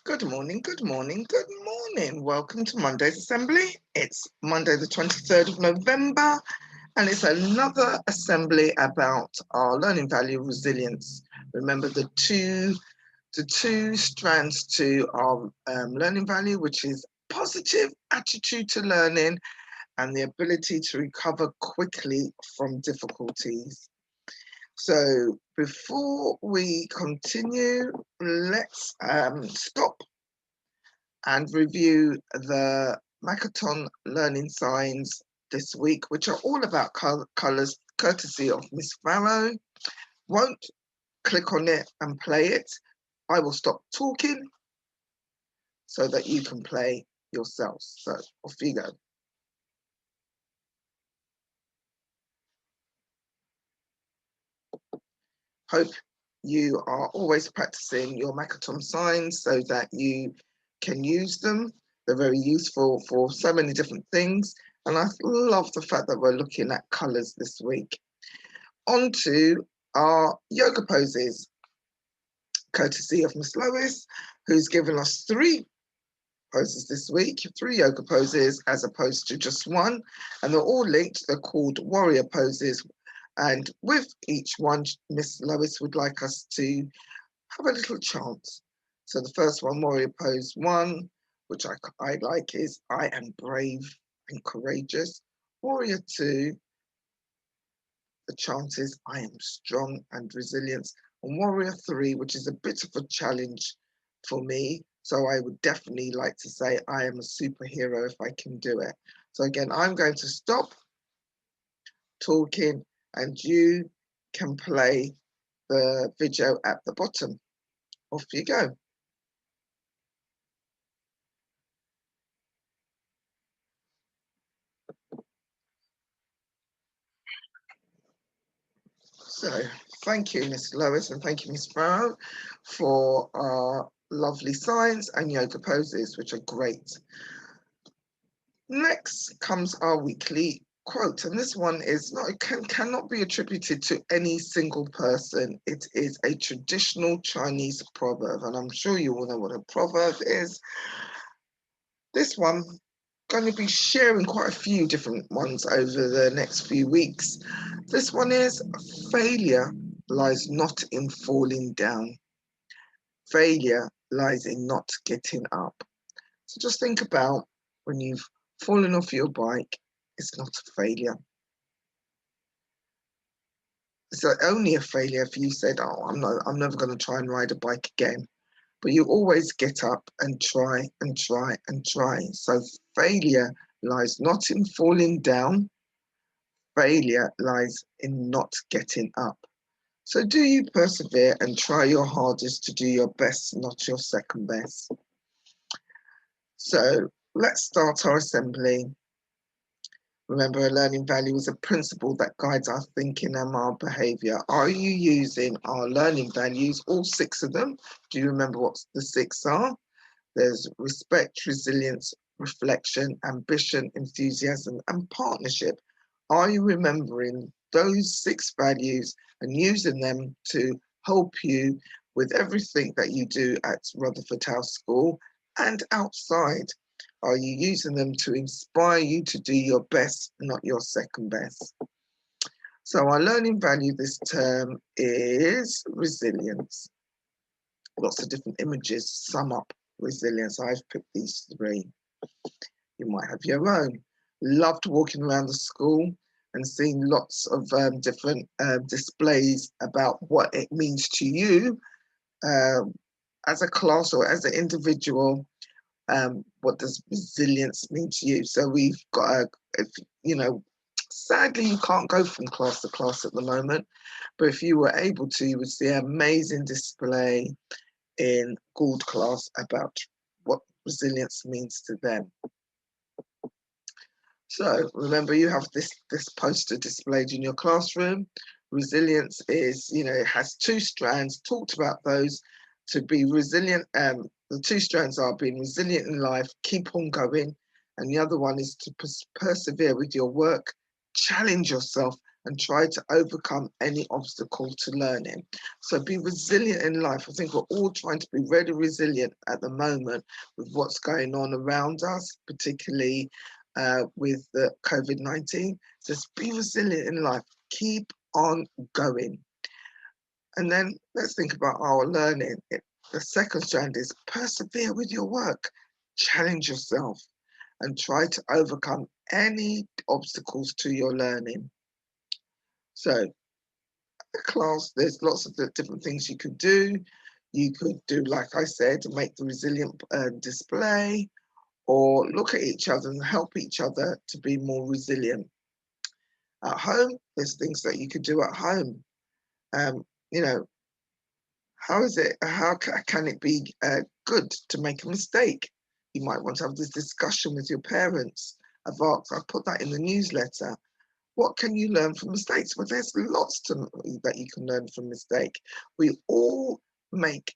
Good morning, good morning, good morning. Welcome to Monday's Assembly. It's Monday the 23rd of November, and it's another assembly about our learning value resilience. Remember the two strands to our learning value, which is positive attitude to learning and the ability to recover quickly from difficulties. So before we continue, let's stop and review the Makaton learning signs this week, which are all about colours, courtesy of Miss Farrow. Won't click on it and play it. I will stop talking so that you can play yourselves. So off you go. Hope you are always practicing your Makaton signs so that you can use them. They're very useful for so many different things. And I love the fact that we're looking at colours this week. On to our yoga poses, courtesy of Miss Lois, who's given us 3 poses this week, 3 yoga poses as opposed to just one. And they're all linked. They're called warrior poses. And with each one, Miss Lois would like us to have a little chant. So the first one, warrior pose 1, which I like, is I am brave and courageous. Warrior 2, the chant is I am strong and resilient. And warrior 3, which is a bit of a challenge for me. So I would definitely like to say I am a superhero if I can do it. So again, I'm going to stop talking and you can play the video at the bottom. Off you go. So thank you, Miss Lois, and thank you, Miss Farrow, for our lovely signs and yoga poses, which are great. Next comes our weekly quote, and this one is cannot be attributed to any single person. It is a traditional Chinese proverb, and I'm sure you all know what a proverb is. This one, going to be sharing quite a few different ones over the next few weeks. This one is failure lies not in falling down. Failure lies in not getting up. So just think about when you've fallen off your bike, it's not a failure. It's only a failure if you said, oh, I'm never going to try and ride a bike again. But you always get up and try and try and try. So failure lies not in falling down. Failure lies in not getting up. So do you persevere and try your hardest to do your best, not your second best. So let's start our assembly. Remember, a learning value is a principle that guides our thinking and our behaviour. Are you using our learning values, all 6 of them? Do you remember what the 6 are? There's respect, resilience, reflection, ambition, enthusiasm, and partnership. Are you remembering those 6 values and using them to help you with everything that you do at Rutherford House School and outside? Are you using them to inspire you to do your best, not your second best? So our learning value this term is resilience. Lots of different images sum up resilience. I've picked these 3. You might have your own. Loved walking around the school and seeing lots of different displays about what it means to you as a class or as an individual. What does resilience mean to you? So we've got sadly you can't go from class to class at the moment, but if you were able to, you would see an amazing display in Gould class about what resilience means to them. So remember, you have this poster displayed in your classroom. Resilience is, it has 2 strands. Talked about those. To be resilient, the 2 strands are being resilient in life, keep on going, and the other one is to persevere with your work, challenge yourself, and try to overcome any obstacle to learning. So be resilient in life. I think we're all trying to be really resilient at the moment with what's going on around us, particularly with the COVID-19. Just be resilient in life. Keep on going. And then let's think about our learning. The second strand is persevere with your work. Challenge yourself and try to overcome any obstacles to your learning. So, class, there's lots of different things you could do. You could do, like I said, make the resilient display, or look at each other and help each other to be more resilient. At home, there's things that you could do at home. You know, how can it be good to make a mistake? You might want to have this discussion with your parents. I've put that in the newsletter. What can you learn from mistakes? Well, there's lots that you can learn from mistake. We all make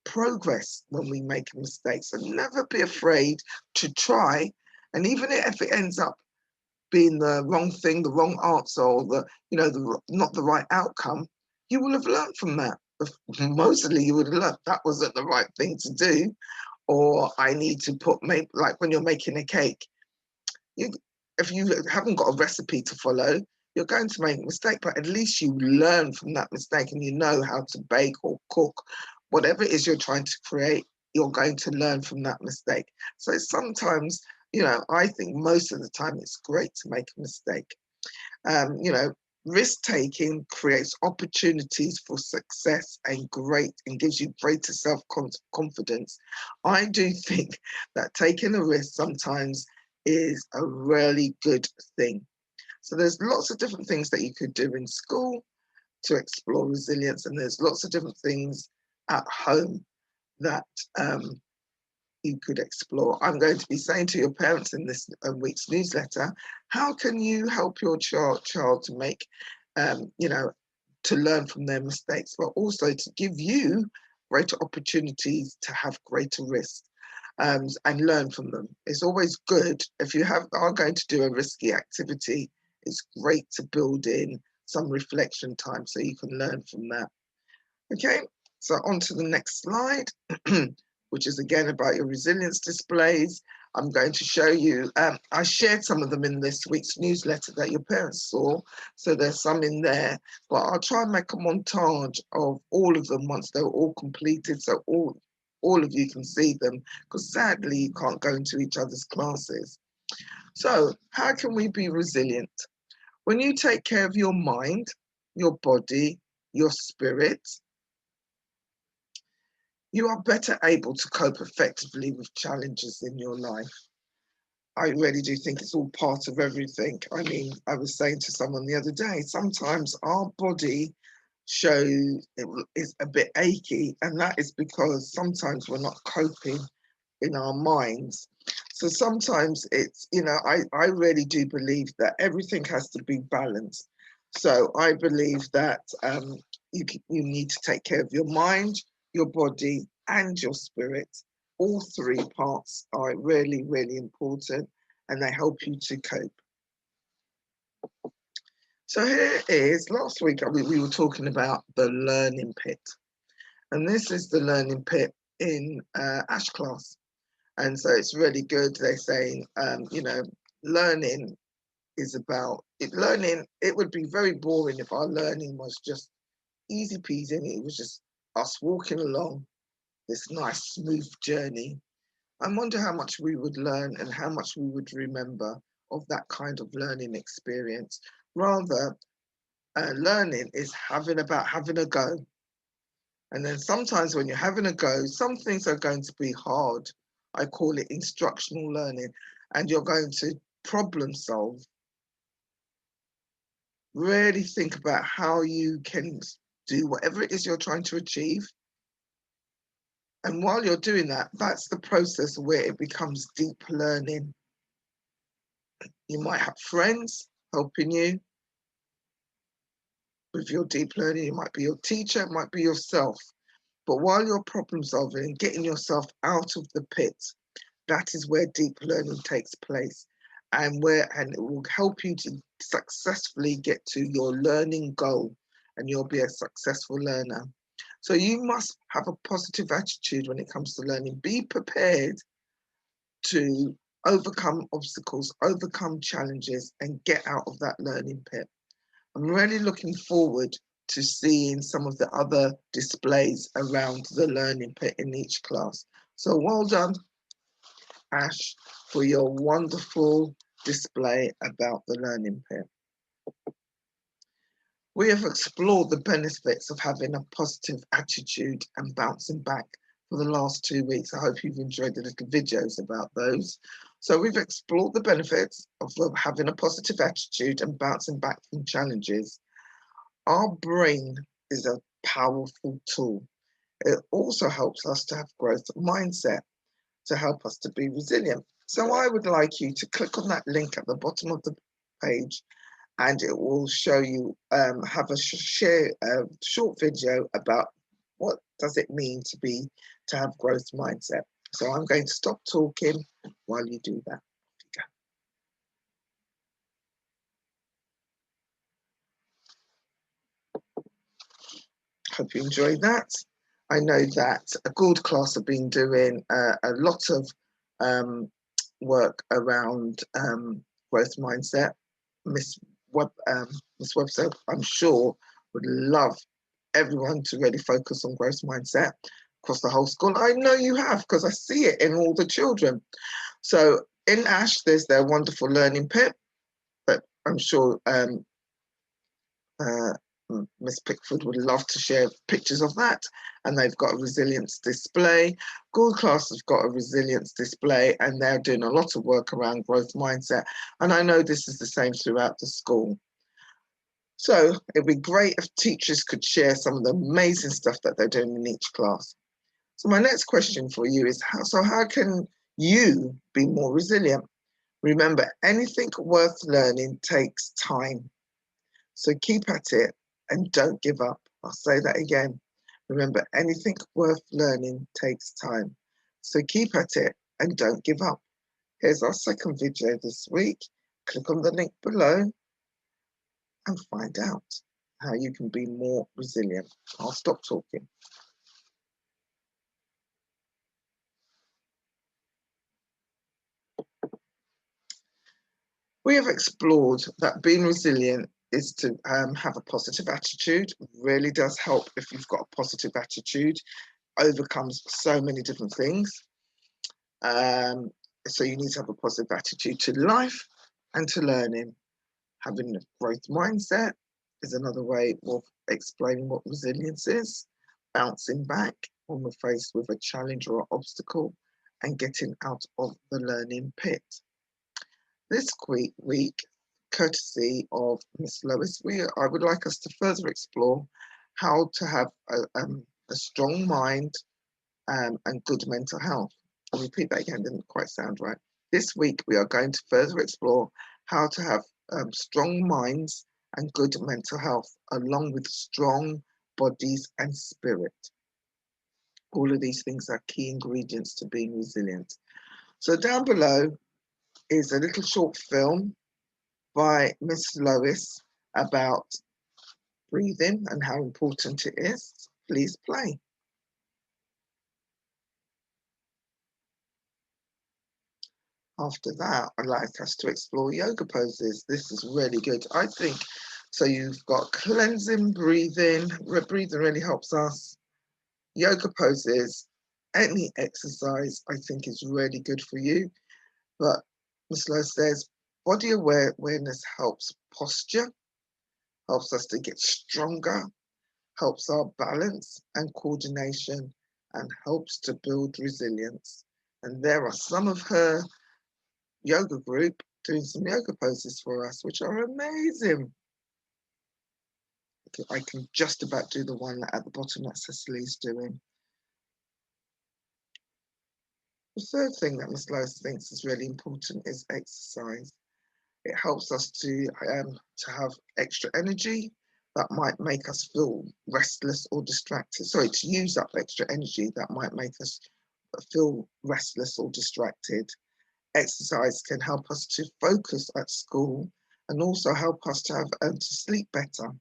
progress when we make a mistake. So never be afraid to try. And even if it ends up being the wrong thing, the wrong answer, or not the right outcome, you will have learned from that. Mostly you would have learned that wasn't the right thing to do, or I need to like when you're making a cake, if you haven't got a recipe to follow, you're going to make a mistake, but at least you learn from that mistake and you know how to bake or cook. Whatever it is you're trying to create, you're going to learn from that mistake. So sometimes, I think most of the time it's great to make a mistake. Risk-taking creates opportunities for success and gives you greater self-confidence. I do think that taking a risk sometimes is a really good thing. So there's lots of different things that you could do in school to explore resilience, and there's lots of different things at home that you could explore. I'm going to be saying to your parents in this week's newsletter, how can you help your child to make, to learn from their mistakes, but also to give you greater opportunities to have greater risk and learn from them. It's always good if you are going to do a risky activity. It's great to build in some reflection time so you can learn from that. Okay, so on to the next slide, which is again about your resilience displays. I'm going to show you, I shared some of them in this week's newsletter that your parents saw, so there's some in there, but I'll try and make a montage of all of them once they're all completed, so all of you can see them, because sadly you can't go into each other's classes. So how can we be resilient? When you take care of your mind, your body, your spirit, you are better able to cope effectively with challenges in your life. I really do think it's all part of everything. I mean, I was saying to someone the other day, sometimes our body is a bit achy, and that is because sometimes we're not coping in our minds. So sometimes it's, I really do believe that everything has to be balanced. So I believe that you need to take care of your mind, your body, and your spirit. All three parts are really, really important, and they help you to cope. So here is, last week we were talking about the learning pit. And this is the learning pit in Ash class. And so it's really good. They're saying, learning is about it. Learning, it would be very boring if our learning was just easy peasy and it was just us walking along this nice, smooth journey. I wonder how much we would learn and how much we would remember of that kind of learning experience. Rather, learning is having a go. And then sometimes when you're having a go, some things are going to be hard. I call it instructional learning. And you're going to problem solve. Really think about how you can do whatever it is you're trying to achieve. And while you're doing that, that's the process where it becomes deep learning. You might have friends helping you with your deep learning. It might be your teacher, it might be yourself. But while you're problem solving and getting yourself out of the pit, that is where deep learning takes place. and it will help you to successfully get to your learning goal, and you'll be a successful learner. So you must have a positive attitude when it comes to learning. Be prepared to overcome obstacles, overcome challenges, and get out of that learning pit. I'm really looking forward to seeing some of the other displays around the learning pit in each class. So well done, Ash, for your wonderful display about the learning pit. We have explored the benefits of having a positive attitude and bouncing back for the last 2 weeks. I hope you've enjoyed the little videos about those. So we've explored the benefits of having a positive attitude and bouncing back from challenges. Our brain is a powerful tool. It also helps us to have growth mindset to help us to be resilient. So I would like you to click on that link at the bottom of the page, and it will show you have a short video about what does it mean to have growth mindset. So I'm going to stop talking while you do that. Hope you enjoyed that. I know that a Gould class have been doing a lot of work around growth mindset. Miss Webster, I'm sure, would love everyone to really focus on growth mindset across the whole school. I know you have, because I see it in all the children. So in Ash, there's their wonderful learning pit, but I'm sure Miss Pickford would love to share pictures of that. And they've got a resilience display. Gould class has got a resilience display, and they're doing a lot of work around growth mindset. And I know this is the same throughout the school. So it'd be great if teachers could share some of the amazing stuff that they're doing in each class. So my next question for you is, how can you be more resilient? Remember, anything worth learning takes time. So keep at it and don't give up. I'll say that again. Remember, anything worth learning takes time. So keep at it and don't give up. Here's our second video this week. Click on the link below and find out how you can be more resilient. I'll stop talking. We have explored that being resilient is to have a positive attitude. It really does help if you've got a positive attitude. Overcomes so many different things. So you need to have a positive attitude to life and to learning. Having a growth mindset is another way of explaining what resilience is. Bouncing back when we're faced with a challenge or an obstacle, and getting out of the learning pit. This week, courtesy of Miss Lois, I would like us to further explore how to have a strong mind and good mental health. I'll repeat that again, didn't quite sound right. This week, we are going to further explore how to have strong minds and good mental health, along with strong bodies and spirit. All of these things are key ingredients to being resilient. So down below is a little short film by Miss Lois about breathing and how important it is. Please play. After that, I'd like us to explore yoga poses. This is really good, I think. So you've got cleansing breathing. Breathing really helps us. Yoga poses, any exercise, I think is really good for you. But Ms. Lowe says, body awareness helps posture, helps us to get stronger, helps our balance and coordination, and helps to build resilience. And there are some of her yoga group doing some yoga poses for us, which are amazing. I can just about do the one at the bottom that Cecily's doing. The third thing that Miss Lois thinks is really important is exercise. It helps us to have extra energy that might make us feel restless or distracted. Sorry, to use up extra energy that might make us feel restless or distracted. Exercise can help us to focus at school and also help us to sleep better.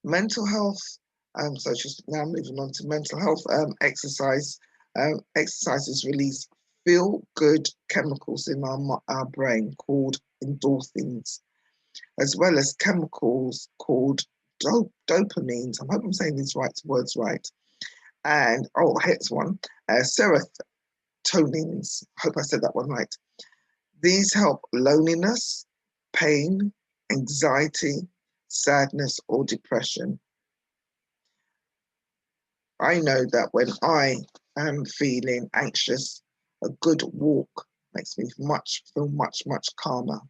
Mental health, so just now moving on to mental health, exercises release feel-good chemicals in our brain called endorphins, as well as chemicals called dopamines. I hope I'm saying these words right. And, oh, here's one, serotonins. I hope I said that one right. These help loneliness, pain, anxiety, sadness, or depression. I know that when I am feeling anxious, a good walk makes me feel much calmer.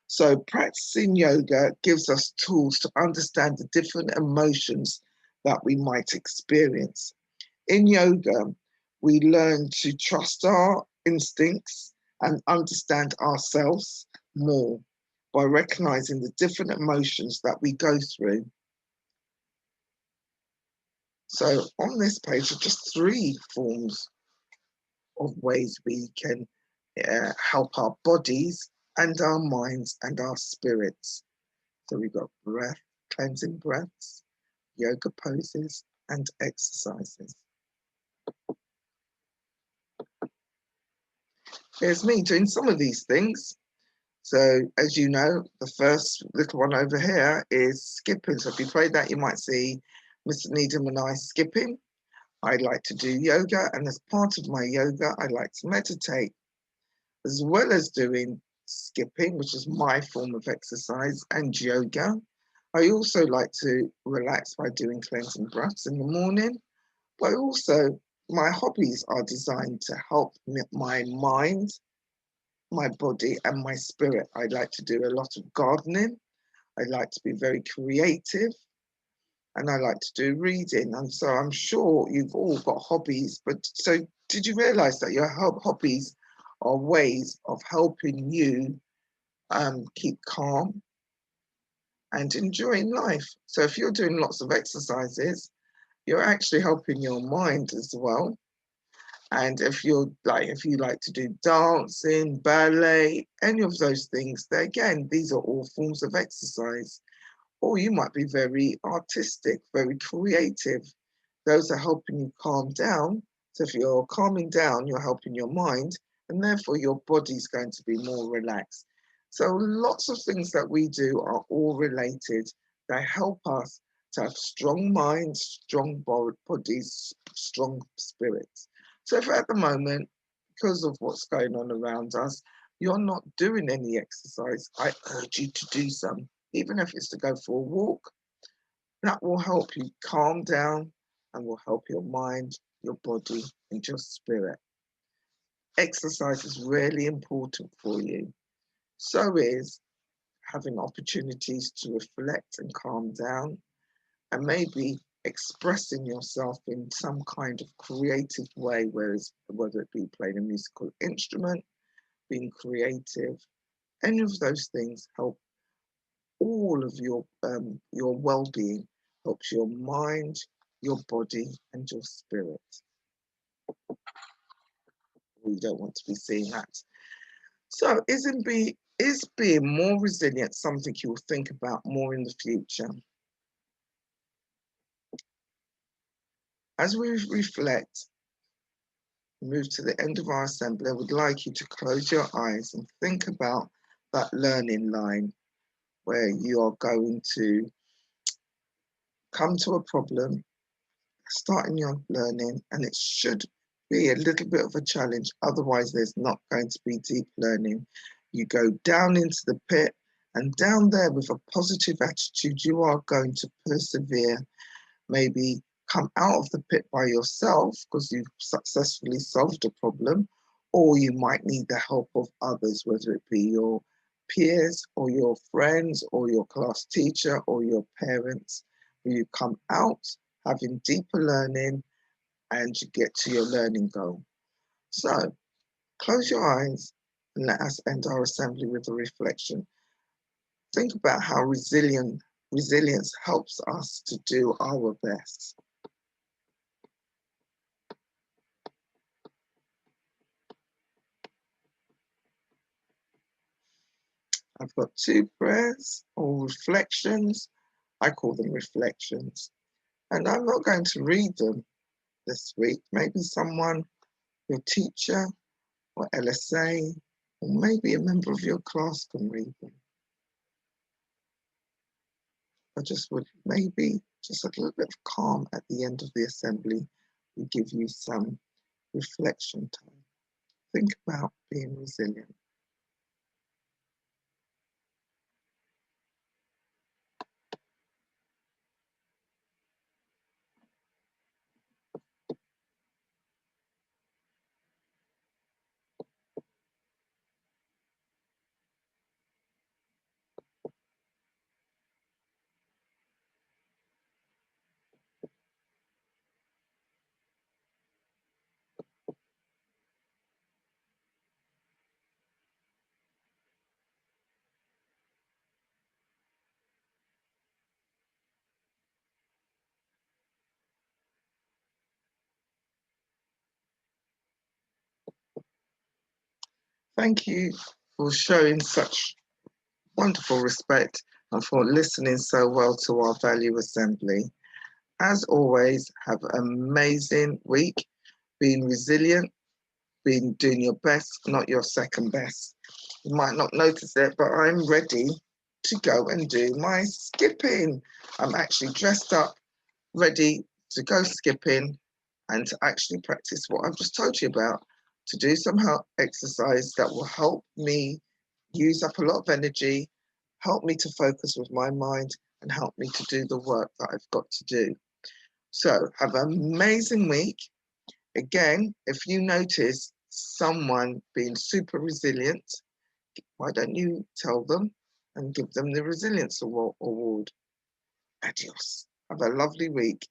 So practicing yoga gives us tools to understand the different emotions that we might experience. In yoga, we learn to trust our instincts and understand ourselves more by recognizing the different emotions that we go through. So on this page are just 3 forms of ways we can help our bodies and our minds and our spirits. So we've got breath, cleansing breaths, yoga poses, and exercises. Here's me doing some of these things. So as you know, the first little one over here is skipping. So if you play that, you might see Mr. Needham and I skipping. I like to do yoga, and as part of my yoga, I like to meditate, as well as doing skipping, which is my form of exercise, and yoga. I also like to relax by doing cleansing breaths in the morning, but also my hobbies are designed to help my mind, my body, and my spirit. I like to do a lot of gardening. I like to be very creative, and I like to do reading. And so I'm sure you've all got hobbies, but so did you realize that your hobbies are ways of helping you keep calm and enjoying life? So if you're doing lots of exercises, you're actually helping your mind as well. And if you like to do dancing, ballet, any of those things, again, these are all forms of exercise. Or you might be very artistic, very creative. Those are helping you calm down. So if you're calming down, you're helping your mind, and therefore your body's going to be more relaxed. So lots of things that we do are all related. They help us to have strong minds, strong bodies, strong spirits. So if at the moment, because of what's going on around us, you're not doing any exercise, I urge you to do some, even if it's to go for a walk. That will help you calm down and will help your mind, your body, and your spirit. Exercise is really important for you. So is having opportunities to reflect and calm down, and maybe expressing yourself in some kind of creative way, whether it be playing a musical instrument, being creative. Any of those things help all of your well-being, helps your mind, your body, and your spirit. We don't want to be seeing that. So is being more resilient something you'll think about more in the future? As we reflect, move to the end of our assembly, I would like you to close your eyes and think about that learning line where you are going to come to a problem, starting your learning, and it should be a little bit of a challenge. Otherwise, there's not going to be deep learning. You go down into the pit, and down there with a positive attitude, you are going to persevere. Maybe come out of the pit by yourself because you've successfully solved a problem, or you might need the help of others, whether it be your peers or your friends or your class teacher or your parents. You come out having deeper learning and you get to your learning goal. So close your eyes and let us end our assembly with a reflection. Think about how resilience helps us to do our best. I've got 2 prayers or reflections. I call them reflections. And I'm not going to read them this week. Maybe someone, your teacher or LSA, or maybe a member of your class can read them. I just would maybe just a little bit of calm at the end of the assembly will give you some reflection time. Think about being resilient. Thank you for showing such wonderful respect and for listening so well to our value assembly. As always, have an amazing week, being resilient, being doing your best, not your second best. You might not notice it, but I'm ready to go and do my skipping. I'm actually dressed up, ready to go skipping and to actually practice what I've just told you about, to do some exercise that will help me use up a lot of energy, help me to focus with my mind, and help me to do the work that I've got to do. So have an amazing week. Again, if you notice someone being super resilient, why don't you tell them and give them the Resilience Award? Adios. Have a lovely week.